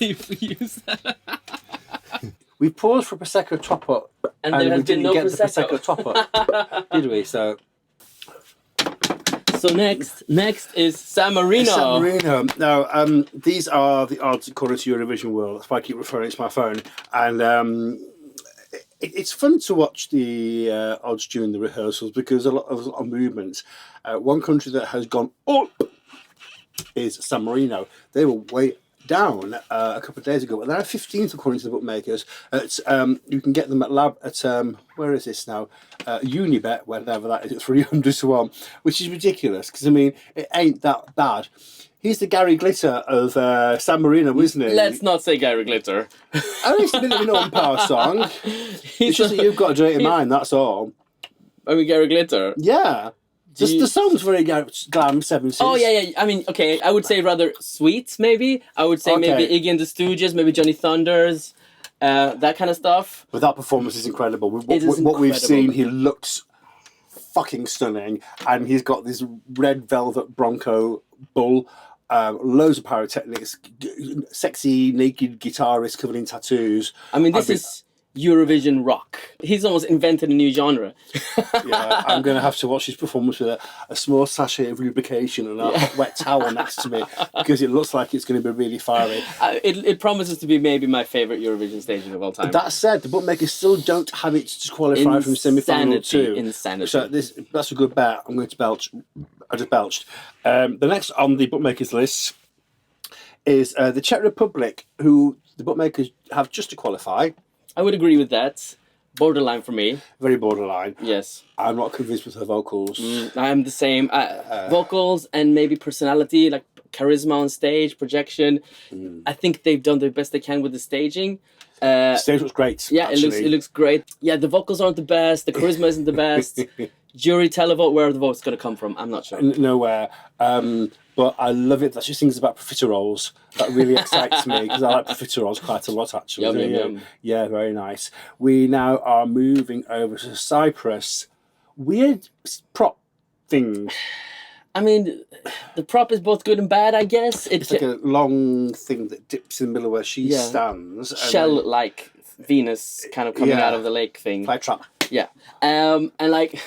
see if we use that. We paused for Prosecco top-up, And there has we been didn't no get Prosecco. the Prosecco top-up, did we? So next is San Marino. San Marino. Now, these are the odds according to Eurovision World. That's why I keep referring to my phone. And it's fun to watch the odds during the rehearsals because a lot of movements. One country that has gone up is San Marino. They were way down a couple of days ago, but they're 15th according to the bookmakers. You can get them at where is this now? Unibet, whatever that is, at 300 to 1, which is ridiculous because I mean it ain't that bad. He's the Gary Glitter of San Marino, isn't he? Let's not say Gary Glitter. Only it's a bit of an on-par song. It's just that you've got a dirty mind, that's all. I mean, Gary Glitter. Yeah. The song's very glam, 70s. Oh, yeah. I mean, okay, I would say rather sweet, maybe. I would say maybe Iggy and the Stooges, maybe Johnny Thunders, that kind of stuff. But that performance is incredible. What we've seen, he looks fucking stunning. And he's got this red velvet Bronco bull, loads of pyrotechnics, sexy naked guitarist covered in tattoos. I mean, this is Eurovision rock. He's almost invented a new genre. Yeah, I'm going to have to watch his performance with a small sachet of lubrication and a wet towel next to me because it looks like it's going to be really fiery. It promises to be maybe my favourite Eurovision staging of all time. That said, the bookmakers still don't have it to qualify from semi-final 2. Insanity. So that's a good bet. I'm going to belch. I just belched. The next on the bookmakers list is the Czech Republic, who the bookmakers have just to qualify. I would agree with that. Borderline for me. Very borderline. Yes. I'm not convinced with her vocals. I'm the same. Vocals and maybe personality, like charisma on stage, projection. I think they've done the best they can with the staging. Stage looks great. Yeah, actually. it looks great. Yeah, the vocals aren't the best. The charisma isn't the best. Jury televote, where are the votes going to come from? I'm not sure. Nowhere. But I love it that she sings about profiteroles. That really excites me because I like profiteroles quite a lot, actually. Yum. Yeah, very nice. We now are moving over to Cyprus. Weird prop thing. I mean, the prop is both good and bad, I guess. It's like a long thing that dips in the middle where she stands. Shell-like Venus kind of coming out of the lake thing. Fire trap. Yeah. And like...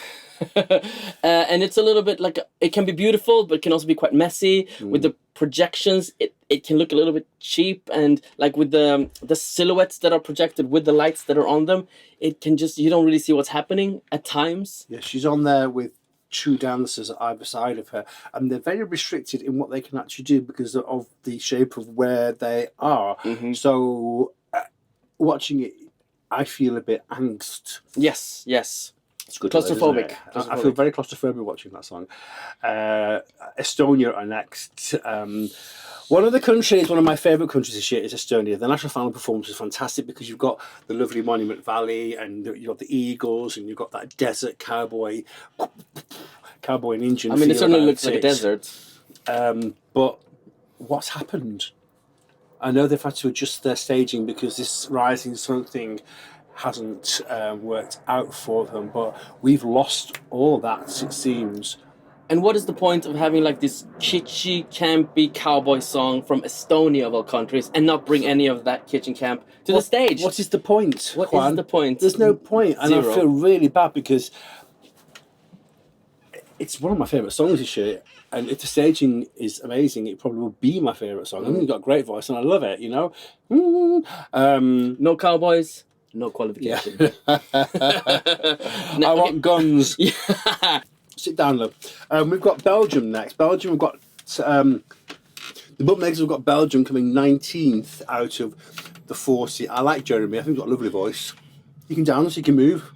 and it's a little bit like it can be beautiful, but it can also be quite messy with the projections. It can look a little bit cheap, and like with the silhouettes that are projected with the lights that are on them, it can just you don't really see what's happening at times. Yeah, she's on there with 2 dancers at either side of her, and they're very restricted in what they can actually do because of the shape of where they are. So watching it, I feel a bit angst. Yes. It's good. Claustrophobic. I feel very claustrophobic watching that song. Estonia are next. One of the countries, one of my favourite countries this year is Estonia. The national final performance is fantastic because you've got the lovely Monument Valley and you've got the eagles and you've got that desert cowboy and Indian. I mean, it certainly looks like a desert. But what's happened? I know they've had to adjust their staging because this rising sun thing hasn't worked out for them, but we've lost all that, it seems. And what is the point of having like this kitschy, campy cowboy song from Estonia of all countries and not bring any of that kitchen camp to the stage? What is the point, What Juan? is the point? There's no point. And Zero. I feel really bad because it's one of my favourite songs this year. And if the staging is amazing, it probably will be my favourite song. I mean, you've got a great voice and I love it, you know? No cowboys. No qualification. I want guns. Sit down, love. We've got Belgium next. Belgium, we've got... the bookmakers have got Belgium coming 19th out of the 40. I like Jeremy. I think he's got a lovely voice. He can dance, he can move.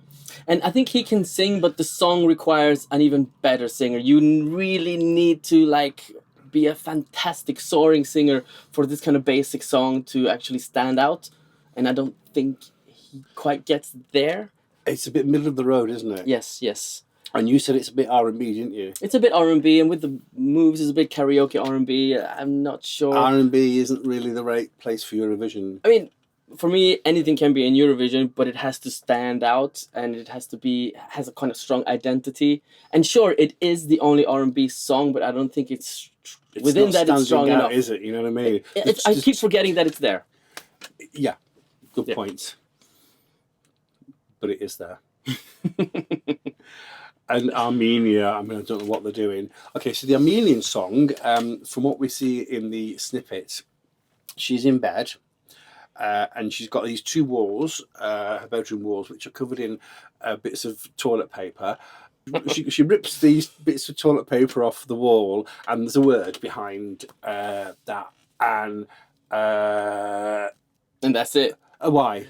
And I think he can sing, but the song requires an even better singer. You really need to, like, be a fantastic soaring singer for this kind of basic song to actually stand out. And I don't think he quite gets there. It's a bit middle of the road, isn't it? Yes. And you said it's a bit R&B, didn't you? It's a bit R&B, and with the moves, it's a bit karaoke R&B. I'm not sure. R&B isn't really the right place for Eurovision. I mean, for me, anything can be in Eurovision, but it has to stand out, and it has a kind of strong identity. And sure, it is the only R&B song, but I don't think it's within that it's strong enough. Is it? You know what I mean? I keep forgetting that it's there. Yeah, good point. But it is there. And Armenia, I mean, I don't know what they're doing. Okay, so the Armenian song, from what we see in the snippet, she's in bed. And she's got these two walls, her bedroom walls, which are covered in bits of toilet paper. She rips these bits of toilet paper off the wall, and there's a word behind that, and that's it. Why?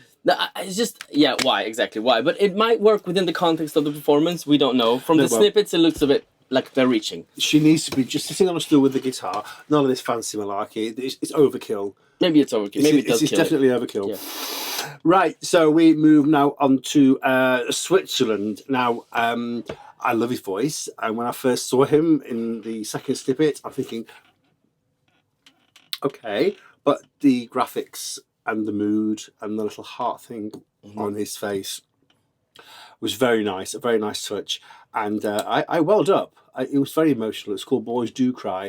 It's just, why, exactly, why? But it might work within the context of the performance, we don't know. From the snippets, it looks a bit like they're reaching. She needs to be just sitting on a stool with the guitar, none of this fancy malarkey. It's overkill. Maybe it's overkill. Maybe it's definitely overkill. Yeah. Right, so we move now on to Switzerland. Now, I love his voice, and when I first saw him in the second snippet, I'm thinking, okay, but the graphics and the mood and the little heart thing on his face was very nice, a very nice touch, and I welled up. It was very emotional. It's called Boys Do Cry,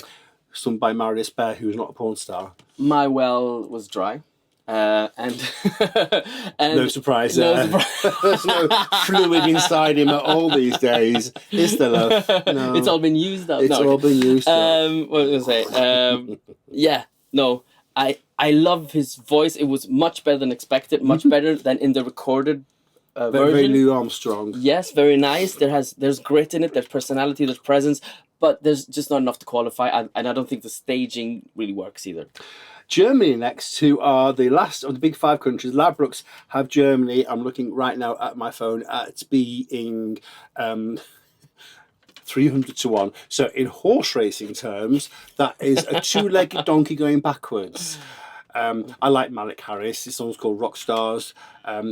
sung by Marius Bear, who's not a porn star. My well was dry. And no surprise there. There's no fluid inside him at all these days. Is there, love? No. It's all been used up. It's all been used up. What was I going to say? I love his voice. It was much better than expected, much better than in the recorded version. Very Louis Armstrong. Yes, very nice. There's grit in it, there's personality, there's presence, but there's just not enough to qualify, and I don't think the staging really works either. Germany next, who are the last of the big five countries. Ladbrokes have Germany. I'm looking right now at my phone at being 300 to 1. So in horse racing terms, that is a two-legged donkey going backwards. I like Malik Harris. This song's called Rock Stars.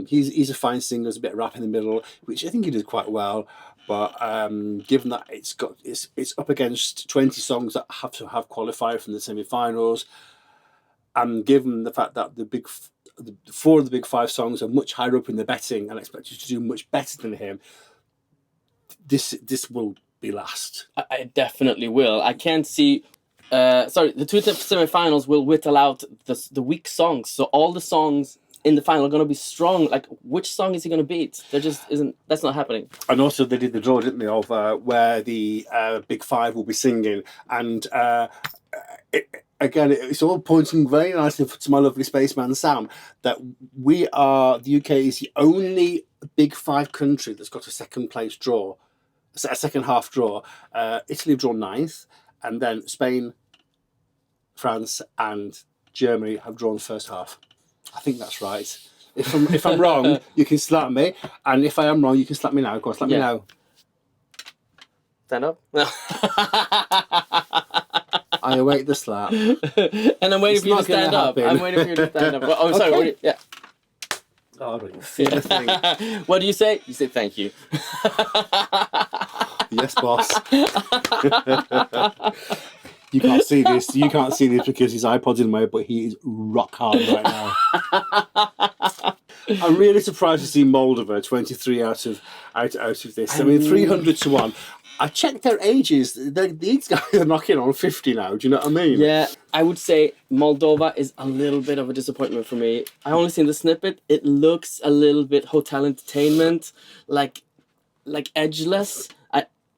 He's a fine singer. There's a bit of rap in the middle, which I think he did quite well. But given that it's up against 20 songs that have to have qualified from the semi-finals, and given the fact that the four of the big five songs are much higher up in the betting and expect you to do much better than him, this will be last. I definitely will. I can't see. The two semi-finals will whittle out the weak songs. So all the songs in the final are going to be strong. Like, which song is he going to beat? There just isn't. That's not happening. And also, they did the draw, didn't they, of where the big five will be singing, and again, it's all pointing very nicely to my lovely spaceman Sam that the UK is the only big five country that's got a second place draw, a second half draw. Italy have drawn 9th, and then Spain, France, and Germany have drawn first half. I think that's right. If I'm wrong, you can slap me, and if I am wrong, you can slap me now. Go on, slap me now. Stand up. I await the slap. And I'm waiting for you to stand up. I'm waiting for you to stand up. Oh, sorry. Okay. Yeah. Oh, the thing. What do you say? You say thank you. Yes, boss. You can't see this. You can't see this because his iPod's in the way, but he is rock hard right now. I'm really surprised to see Moldova 23 out of this. I mean, 300 to 1. I checked their ages. These guys are knocking on 50 now. Do you know what I mean? Yeah, I would say Moldova is a little bit of a disappointment for me. I only seen the snippet. It looks a little bit hotel entertainment, like edgeless.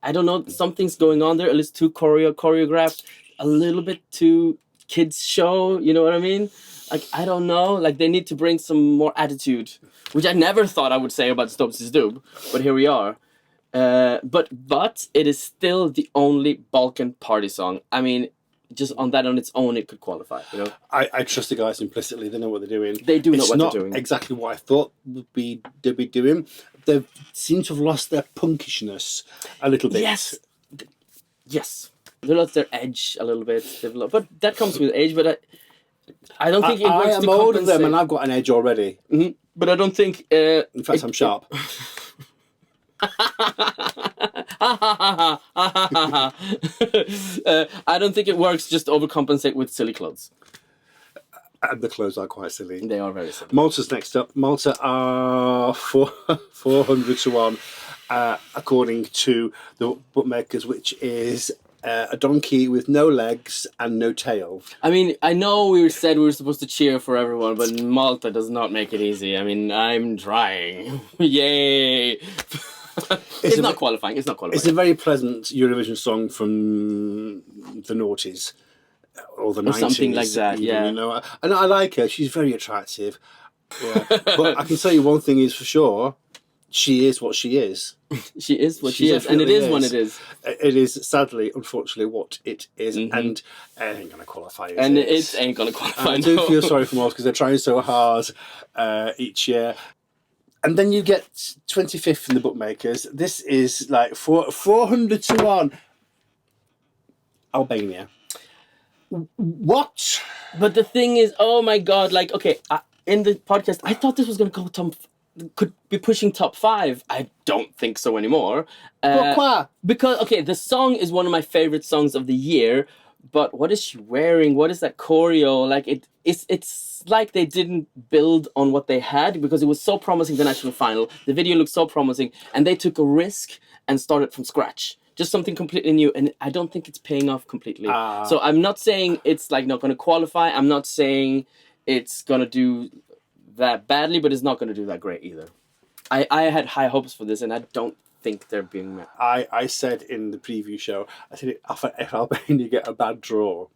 I don't know. Something's going on there. At least too choreographed. A little bit too kids show. You know what I mean? Like, I don't know. Like, they need to bring some more attitude, which I never thought I would say about Stopsis Dub, but here we are. But it is still the only Balkan party song. I mean, just on its own, it could qualify. You know, I trust the guys implicitly. They know what they're doing. They do know what they're doing. It's not exactly what I thought they'd be doing. They seem to have lost their punkishness a little bit. Yes, they lost their edge a little bit. But that comes with age. But I don't think it works I am to older than them, compensate. and I've got an edge already. Mm-hmm. But I don't think. In fact, I'm sharp. I don't think it works just to overcompensate with silly clothes. And the clothes are quite silly. They are very silly. Malta's next up. Malta are 400 to 1, according to the bookmakers, which is a donkey with no legs and no tail. I mean, I know we said we were supposed to cheer for everyone, but Malta does not make it easy. I mean, I'm trying. Yay! It's not qualifying. It's not qualifying. It's a very pleasant Eurovision song from the noughties. Or the 90s. Something like that, even, yeah. You know? And I like her. She's very attractive. Yeah. But I can tell you one thing is for sure. She is what she is. She is what she is. And it is what it is. It is, sadly, unfortunately, what it is. And it ain't going to qualify. It ain't going to qualify. I do feel sorry for Malta because they're trying so hard each year. And then you get 25th in the bookmakers. This is like 400 to 1. Albania. What? But the thing is, oh my god, like, okay, in the podcast, I thought this was going to go could be pushing top 5. I don't think so anymore. Pourquoi? Because, okay, the song is one of my favorite songs of the year, but what is she wearing? What is that choreo? Like, it's like they didn't build on what they had because it was so promising, the national final. The video looked so promising, and they took a risk and started from scratch. Just something completely new, and I don't think it's paying off completely. So I'm not saying it's like not going to qualify. I'm not saying it's going to do that badly, but it's not going to do that great either. I had high hopes for this, and I don't think they're being met. I said in the preview show, I said if Albania get a bad draw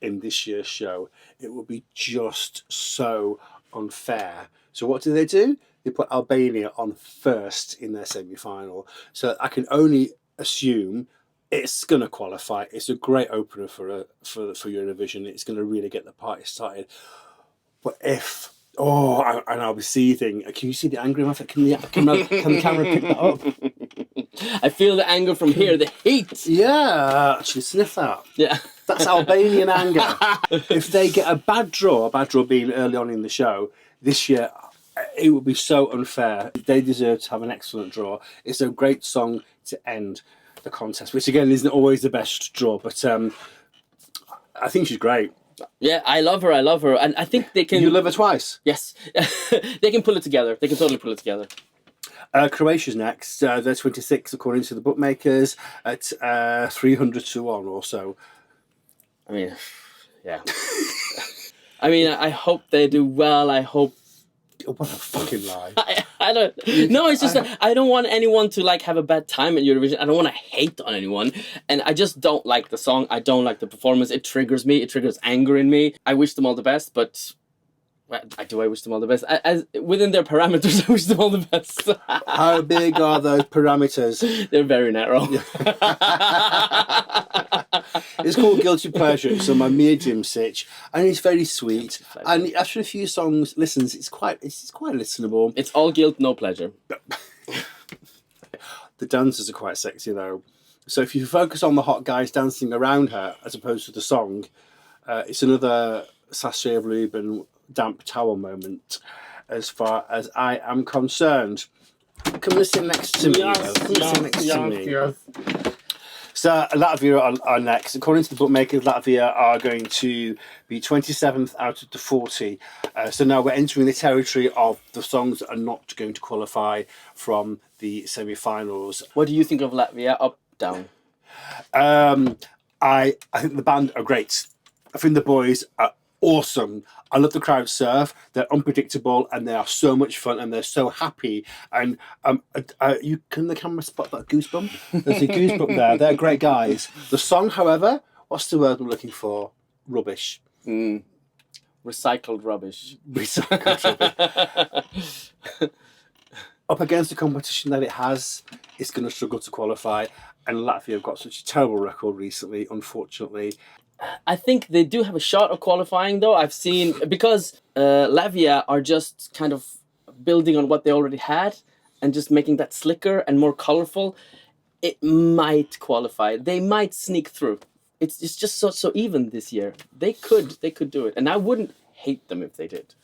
in this year's show, it will be just so unfair. So what do? They put Albania on first in their semi-final. So I can only assume it's going to qualify. It's a great opener for Eurovision. It's going to really get the party started. But if and I'll be seething. Can you see the anger in my face? Can the camera pick that up? I feel the anger from here. The heat. Yeah, actually sniff that. Yeah, that's Albanian anger. If they get a bad draw being early on in the show this year, it would be so unfair. They deserve to have an excellent draw. It's a great song to end the contest, which again isn't always the best draw, but I think she's great. Yeah, I love her, and I think they can... You love her twice? Yes. They can pull it together. They can totally pull it together. Croatia's next. They're 26 according to the bookmakers at 300 to 1 or so. I mean, yeah. I mean, I hope they do well. I hope... What a fucking lie. I don't... No, it's just that I don't want anyone to like have a bad time at Eurovision. I don't want to hate on anyone. And I just don't like the song. I don't like the performance. It triggers me. It triggers anger in me. I wish them all the best, but... I wish them all the best. As within their parameters, I wish them all the best. How big are those parameters? They're very narrow. It's called Guilty Pleasure. It's on my medium sitch, and it's very sweet. And after a few songs, it's quite listenable. It's all guilt, no pleasure. The dancers are quite sexy though. So if you focus on the hot guys dancing around her as opposed to the song, it's another sachet of lube and damp towel moment as far as I am concerned. Come and sit next to me. Yes. So Latvia are next. According to the bookmakers, Latvia are going to be 27th out of the 40. So now we're entering the territory of the songs that are not going to qualify from the semi-finals. What do you think of Latvia? Up, down? I think the band are great. I think the boys are awesome. I love the crowd surf. They're unpredictable and they are so much fun and they're so happy. And can the camera spot that goosebump? There's a goosebump there. They're great guys. The song, however, what's the word I'm looking for? Rubbish. Recycled rubbish. Recycled rubbish. Up against the competition that it has, it's going to struggle to qualify. And Latvia have got such a terrible record recently, unfortunately. I think they do have a shot of qualifying, though. I've seen, because Latvia are just kind of building on what they already had and just making that slicker and more colorful. It might qualify. They might sneak through. It's just so even this year. They could do it, and I wouldn't hate them if they did.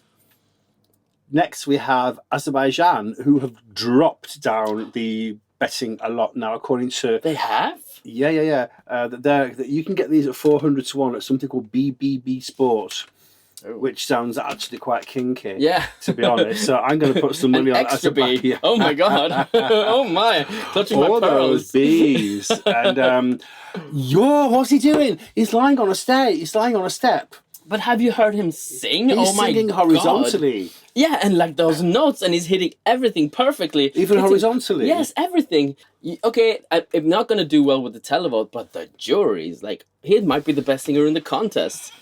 Next, we have Azerbaijan, who have dropped down the betting a lot now, according to... They have? Yeah. You can get these at 400 to 1 at something called BBB Sport. which sounds actually quite kinky. Yeah. To be honest, so I'm going to put some money on extra bee. Yeah. Oh my god. Oh my. Touching all my pearls. those bees. And what's he doing? He's lying on a step. He's lying on a step. But have you heard him sing? He's singing horizontally. God. Yeah, and like those notes, and he's hitting everything perfectly. Even horizontally? Yes, everything. Okay, I'm not going to do well with the televote, but the jury's like, he might be the best singer in the contest.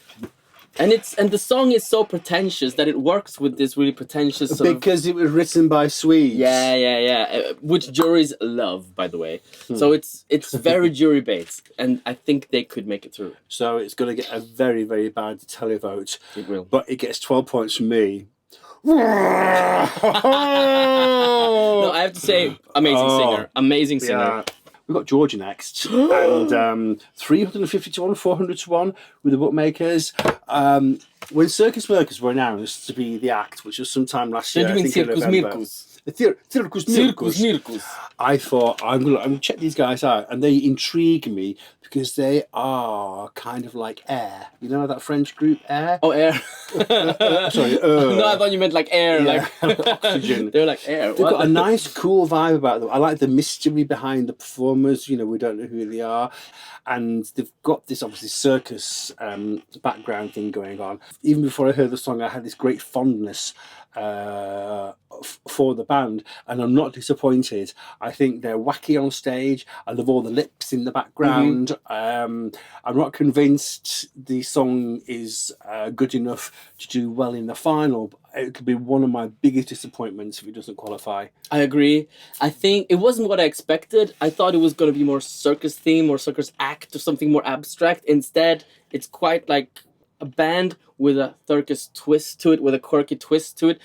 And the song is so pretentious that it works with this really pretentious sort because it was written by Swedes. Yeah. Which juries love, by the way. So it's very jury based, and I think they could make it through. So it's going to get a very, very bad televote. It will. But it gets 12 points from me. No, I have to say, amazing singer. Yeah. We've got Georgia next, and 350 to 1, 400 to 1 with the bookmakers. When Circus Mircus were announced to be the act, which was sometime last year, I think Circus Mircus. Circus Mircus. I thought I'm gonna check these guys out, and they intrigue me because they are kind of like Air. You know that French group Air? Oh, Air. Sorry, No, I thought you meant like air, yeah, like oxygen. They're like air. They've got a nice, cool vibe about them. I like the mystery behind the performers. You know, we don't know who they are, and they've got this obviously circus background thing going on. Even before I heard the song, I had this great fondness for the band, and I'm not disappointed. I think they're wacky on stage. I love all the lips in the background. I'm not convinced the song is good enough to do well in the final. It could be one of my biggest disappointments if it doesn't qualify. I agree. I think it wasn't what I expected. I thought it was going to be more circus theme or circus act or something more abstract. Instead, it's quite like a band with a circus twist to it, with a quirky twist to it.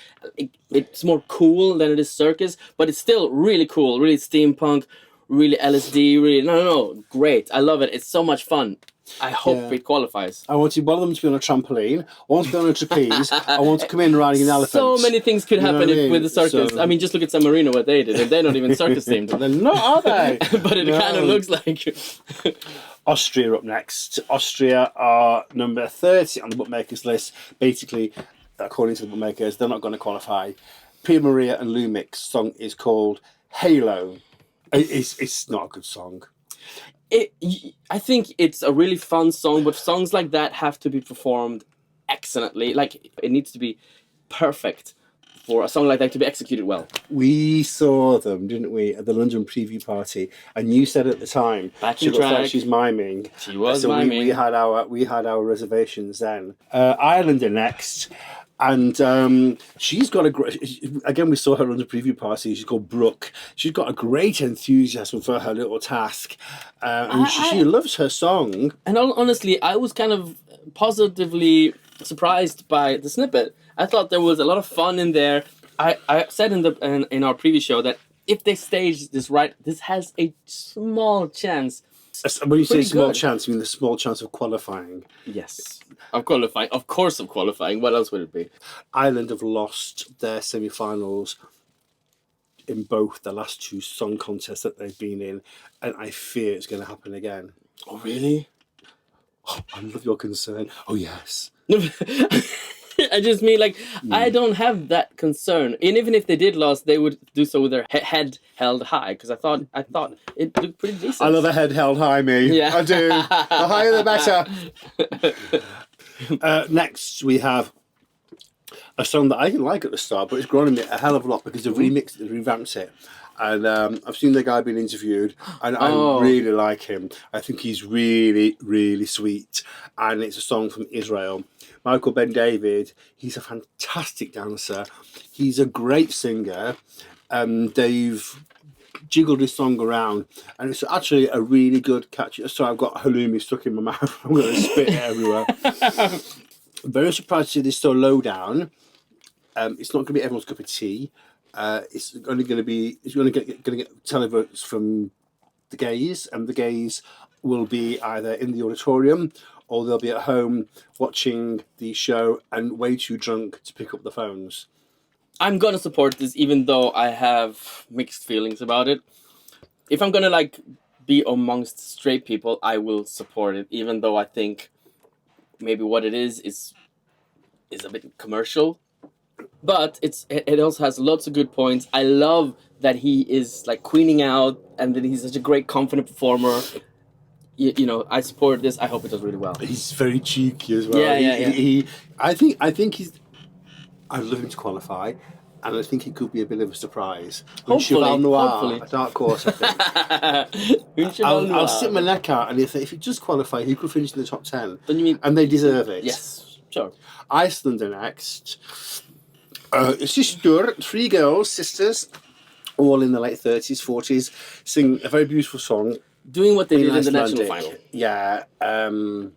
It's more cool than it is circus, but it's still really cool, really steampunk, really LSD, really, no, great. I love it. It's so much fun. I hope it qualifies. I wanted one of them to be on a trampoline, one to be on a trapeze, I want to come in riding an elephant. So many things could happen with the circus. So, I mean, just look at San Marino, what they did, and they're not even circus themed. They're not, are they? But it kind of looks like... Austria up next. Austria are number 30 on the bookmakers list. Basically, according to the bookmakers, they're not going to qualify. Pia Maria and Lumik's song is called Halo. It's not a good song. I think it's a really fun song, but songs like that have to be performed excellently. Like, it needs to be perfect for a song like that to be executed well. We saw them, didn't we, at the London preview party, and you said at the time she looks like she's miming. She was miming. We had our reservations then. Ireland are next, and she's got a great. Again, we saw her on the preview party. She's called Brooke. She's got a great enthusiasm for her little task, and she loves her song. And honestly, I was kind of positively surprised by the snippet. I thought there was a lot of fun in there. I said in our previous show that if they stage this right, this has a small chance. When you say small chance, you mean the small chance of qualifying? Yes, of qualifying. Of course, of qualifying. What else would it be? Ireland have lost their semi-finals in both the last two song contests that they've been in, and I fear it's going to happen again. Oh, really? Oh, I love your concern. Oh, yes. I just mean, like, I don't have that concern. And even if they did lose, they would do so with their head held high, because I thought it looked pretty decent. I love a head held high, me. Yeah. I do. The higher the better. Next, we have a song that I didn't like at the start, but it's grown on me a hell of a lot because they've remixed it, revamped it. And I've seen the guy being interviewed, and I really like him. I think he's really, really sweet. And it's a song from Israel. Michael Ben David, he's a fantastic dancer. He's a great singer. They've jiggled his song around, and it's actually a really good catchy. Sorry, I've got halloumi stuck in my mouth. I'm going to spit it everywhere. I'm very surprised to see this so low down. It's not going to be everyone's cup of tea. It's only going to be. It's going to get televotes from the gays, and the gays will be either in the auditorium or they'll be at home watching the show and way too drunk to pick up the phones. I'm gonna support this, even though I have mixed feelings about it. If I'm gonna like be amongst straight people, I will support it, even though I think maybe what it is is a bit commercial, but it also has lots of good points. I love that he is like queening out, and that he's such a great, confident performer. You know, I support this. I hope it does really well. He's very cheeky as well. Yeah. I think he's. I'd love him to qualify, and I think he could be a bit of a surprise. Hopefully, Noir, a dark horse, I think. I'll sit my neck out, and if he does qualify, he could finish in the top 10. Don't you mean? And they deserve it. Yes, sure. Iceland are next. Sister, 3 girls, sisters, all in the late 30s, 40s, sing a very beautiful song. Doing what they did in the national Icelandic. final. Yeah. And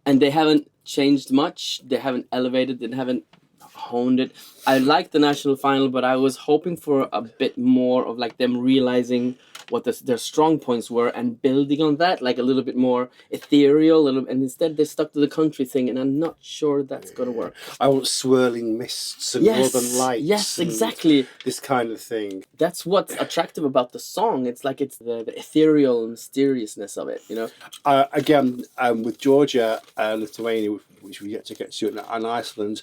they haven't changed much. They haven't elevated. They haven't honed it. I liked the national final, but I was hoping for a bit more of like them realizing what their strong points were and building on that, like a little bit more ethereal, and instead they stuck to the country thing, and I'm not sure that's going to work. I want swirling mists and northern lights. Yes, exactly. This kind of thing. That's what's attractive about the song. It's like it's the ethereal mysteriousness of it, you know? Again, with Georgia, Lithuania, which we get to and Iceland,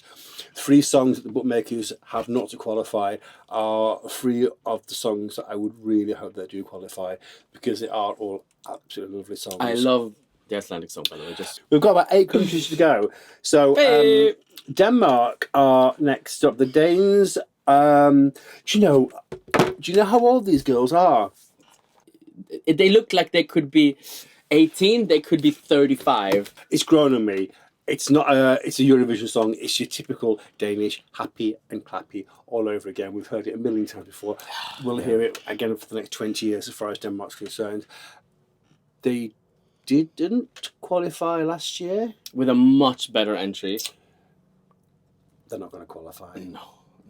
3 songs that the bookmakers have not to qualify are 3 of the songs that I would really hope they do qualify, because they are all absolutely lovely songs. I love the Icelandic song, by the way. We've got about 8 countries to go. So Denmark are next up. The Danes. Do you know how old these girls are? They look like they could be 18. They could be 35. It's grown on me. It's not it's a Eurovision song. It's your typical Danish, happy and clappy all over again. We've heard it a million times before. We'll hear it again for the next 20 years as far as Denmark's concerned. They didn't qualify last year. With a much better entry. They're not going to qualify. No.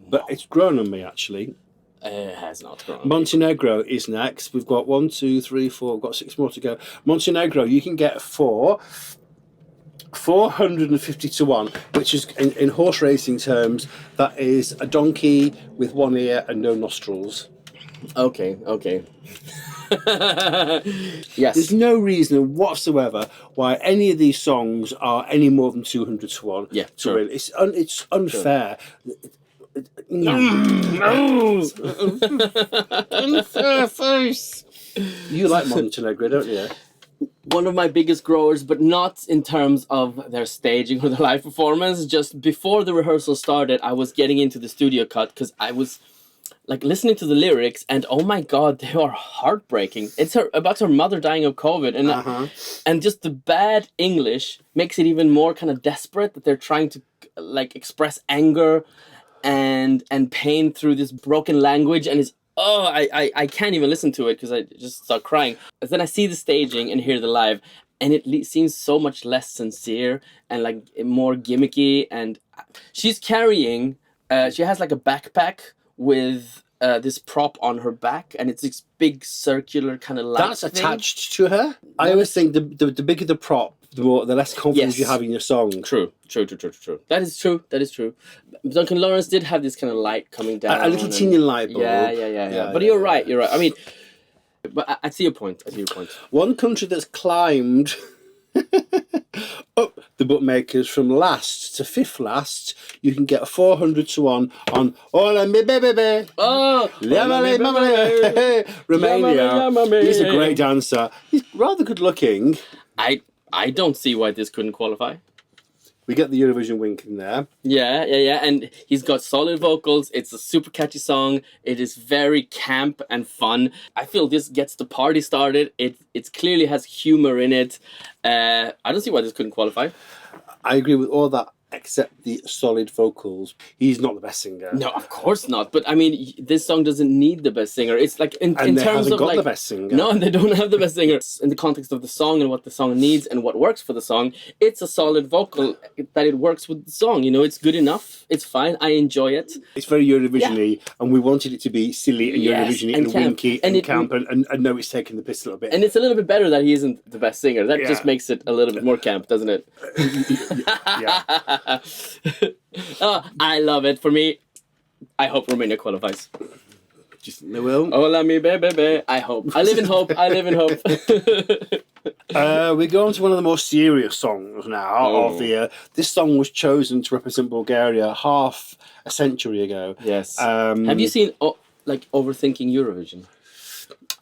But it's grown on me, actually. It has not grown on me. Montenegro is next. We've got 1, 2, 3, 4. We've got 6 more to go. Montenegro, you can get 450 to 1, which is in horse racing terms, that is a donkey with 1 ear and no nostrils. Okay. Yes. There's no reason whatsoever why any of these songs are any more than 200 to 1. Yeah, to sure. win. It's unfair. Unfair face. You like Montenegro, don't you? One of my biggest growers, but not in terms of their staging or their live performance. Just before the rehearsal started, I was getting into the studio cut because I was like listening to the lyrics, and oh my god, they are heartbreaking. It's about her mother dying of COVID, and just the bad English makes it even more kind of desperate that they're trying to like express anger and pain through this broken language, and it's I can't even listen to it because I just start crying. But then I see the staging and hear the live, and it seems so much less sincere and like more gimmicky. And she's carrying, she has like a backpack with this prop on her back, and it's this big circular kind of light. That's attached to her. I always think the bigger the prop, the less confidence you have in your song. True. That is true. Duncan Lawrence did have this kind of light coming down. A little teeny light bulb. Yeah. But you're right. I mean, but I see your point. One country that's climbed up the bookmakers from last to 5th last, you can get a 400 to 1 on Romania. He's a great dancer. He's rather good looking. I don't see why this couldn't qualify. We get the Eurovision wink in there. Yeah. And he's got solid vocals. It's a super catchy song. It is very camp and fun. I feel this gets the party started. It clearly has humor in it. I don't see why this couldn't qualify. I agree with all that, except the solid vocals. He's not the best singer. No, of course not. But I mean, this song doesn't need the best singer. It's like in terms of got like the best singer. No, and they don't have the best singer. In the context of the song and what the song needs and what works for the song, it's a solid vocal that it works with the song. You know, it's good enough. It's fine. I enjoy it. It's very Eurovision-y, and we wanted it to be silly and Eurovision-y and winky and camp, and no, it's taking the piss a little bit. And it's a little bit better that he isn't the best singer. That just makes it a little bit more camp, doesn't it? Yeah. Oh, I love it. For me, I hope Romania qualifies. you think they will? Hola mi bebe. I hope. I live in hope. I live in hope. We go on to one of the more serious songs now of the year. This song was chosen to represent Bulgaria half a century ago. Yes. Have you seen Overthinking Eurovision?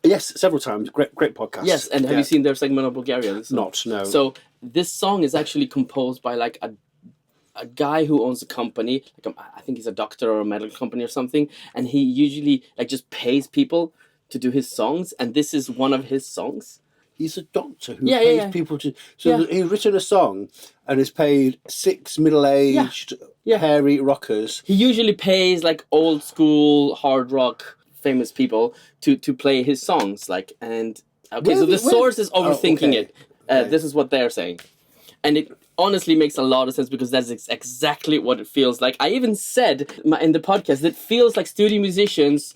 Yes, several times. Great podcast. Yes, and have you seen their segment of Bulgaria? Not, no. So this song is actually composed by like a guy who owns a company. I think he's a doctor or a medical company or something, and he usually like just pays people to do his songs, and this is one of his songs. He's a doctor who pays people to... So he's written a song and has paid 6 middle-aged, hairy rockers. He usually pays like old school hard rock famous people to play his songs. So the source is overthinking it. This is what they're saying. And it honestly makes a lot of sense because that's exactly what it feels like. I even said in the podcast that it feels like studio musicians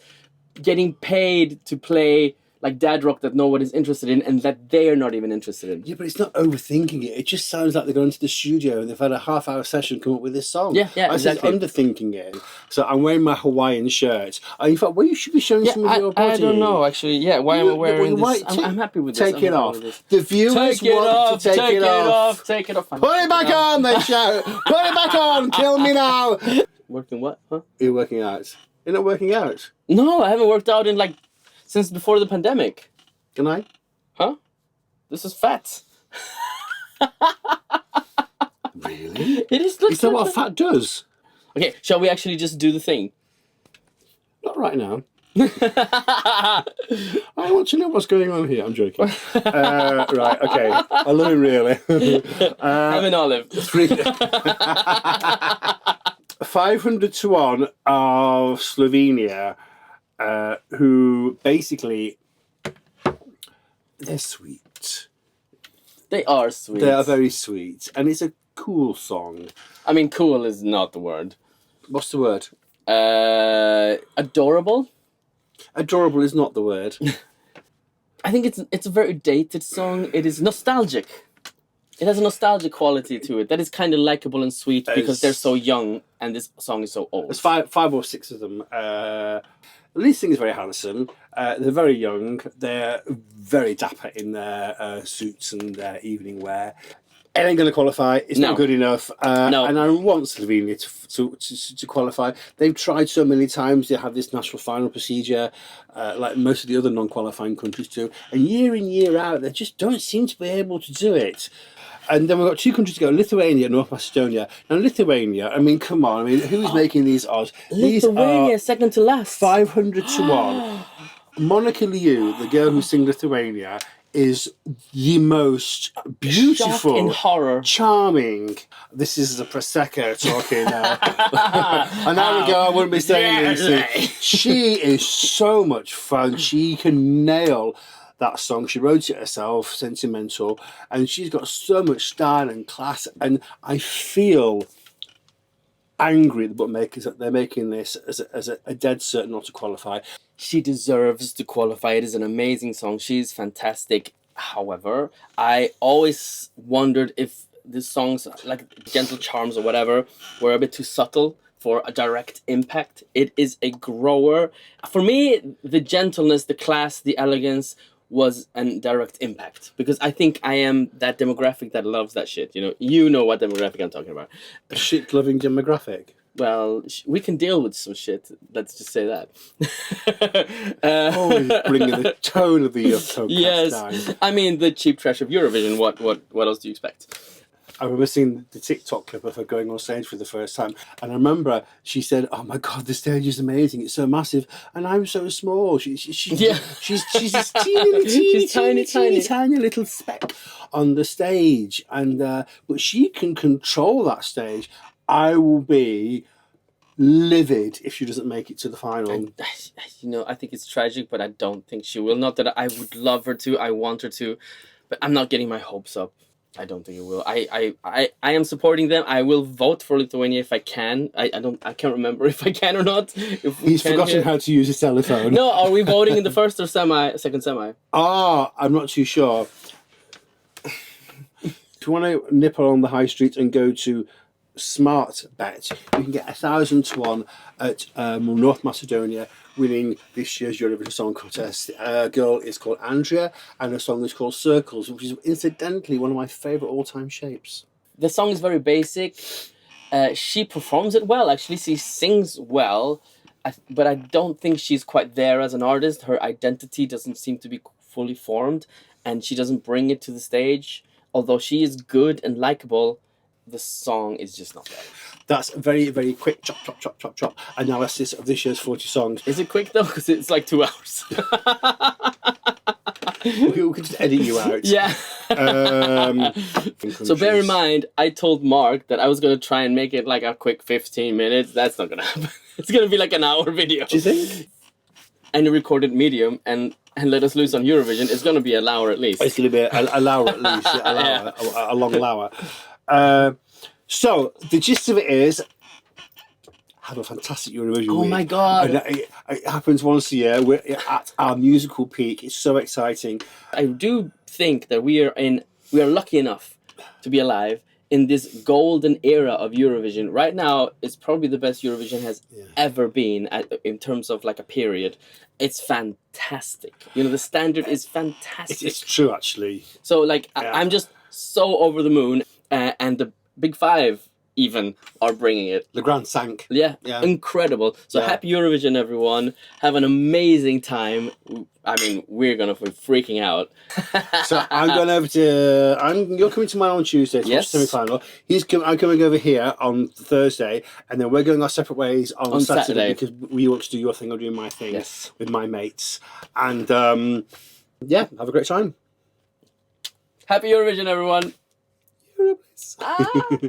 getting paid to play like dad rock that nobody's interested in and that they're not even interested in. Yeah, but it's not overthinking it. It just sounds like they're going to the studio and they've had a half-hour session come up with this song. Yeah, I exactly. said underthinking it. So I'm wearing my Hawaiian shirt. In fact, you should be showing some of your body. I don't know, actually. Yeah, why am I wearing this? I'm happy with this. Take it off. The viewers want to take it off. Take it off. Put it back on, they shout. Put it back on. Kill me now. Working what? Huh? You're working out. You're not working out? No, I haven't worked out since before the pandemic. Can I? Huh? This is fat. Really? It is. Is that what fat does? Okay, shall we actually just do the thing? Not right now. I want to know what's going on here. I'm joking. Right, okay. I love it really. Have an olive. 500 to 1 of Slovenia, who basically... They're sweet. They are sweet. They are very sweet. And it's a cool song. I mean, cool is not the word. What's the word? Adorable? Adorable is not the word. I think it's a very dated song. It is nostalgic. It has a nostalgic quality to it that is kind of likable and sweet because they're so young and this song is so old. There's five or six of them. The lead singer is very handsome. They're very young. They're very dapper in their suits and their evening wear. It ain't going to qualify. It's not good enough. No. And I want Slovenia to qualify. They've tried so many times. They have this national final procedure, like most of the other non-qualifying countries do. And year in, year out, they just don't seem to be able to do it. And then we've got 2 countries to go, Lithuania and North Macedonia. Now, Lithuania, I mean, come on. I mean, who's making these odds? Lithuania, second to last. 500 to 1. Monica Liu, the girl who sings Lithuania, is the most beautiful, shock and horror, charming. This is a Prosecco talking now. An hour ago, I wouldn't be saying anything. She is so much fun. She can nail that song. She wrote it herself, sentimental, and she's got so much style and class. And I feel angry at the bookmakers that they're making this as a dead certain not to qualify. She deserves to qualify. It is an amazing song. She's fantastic. However, I always wondered if these songs, like Gentle Charms or whatever, were a bit too subtle for a direct impact. It is a grower. For me, the gentleness, the class, the elegance was a direct impact. Because I think I am that demographic that loves that shit. You know what demographic I'm talking about. A shit-loving demographic. Well, we can deal with some shit. Let's just say that. Always bringing the tone of the podcast yes. down. I mean, the cheap trash of Eurovision. What else do you expect? I remember seeing the TikTok clip of her going on stage for the first time, and I remember she said, "Oh my God, the stage is amazing! It's so massive, and I'm so small." She's this tiny little speck on the stage, and but she can control that stage. I will be livid if she doesn't make it to the final. I think it's tragic, but I don't think she will. Not that I would love her to, I want her to, but I'm not getting my hopes up. I don't think it will. I am supporting them. I will vote for Lithuania if I can. I can't remember if I can or not. He's forgotten how to use his telephone. No, are we voting in the first or second semi? I'm not too sure. If you want to nip along the high street and go to smart bet. You can get 1,000 to 1 at North Macedonia winning this year's Eurovision Song Contest. A girl is called Andrea, and her song is called Circles, which is incidentally one of my favourite all-time shapes. The song is very basic. She performs it well, actually. She sings well, but I don't think she's quite there as an artist. Her identity doesn't seem to be fully formed, and she doesn't bring it to the stage. Although she is good and likable, the song is just not there. That's a very, very quick chop, chop, chop, chop, chop analysis of this year's 40 songs. Is it quick though? Because it's like 2 hours. we can just edit you out. Yeah. So bear in mind, I told Mark that I was going to try and make it like a quick 15 minutes. That's not going to happen. It's going to be like an hour video. Do you think? And a recorded medium and Let Us Loose on Eurovision, it's going to be an hour at least. It's going to be a lour at least. A long lour. So the gist of it is, have a fantastic Eurovision Oh week. my God. And it happens once a year. We're at our musical peak. It's so exciting. I do think that we are lucky enough to be alive in this golden era of Eurovision. Right now, it's probably the best Eurovision has ever been in terms of like a period. It's fantastic. You know, the standard is fantastic. It's true, actually. So like, I'm just so over the moon, and the Big Five even are bringing it. Le Grand Cinq. Yeah, incredible. So happy Eurovision, everyone. Have an amazing time. I mean, we're going to be freaking out. So I'm going over to... You're coming to mine on Tuesday to watch the semi-final. I'm coming over here on Thursday, and then we're going our separate ways on Saturday because we want to do your thing, I'm doing my thing with my mates. And, have a great time. Happy Eurovision, everyone. Eurobliss.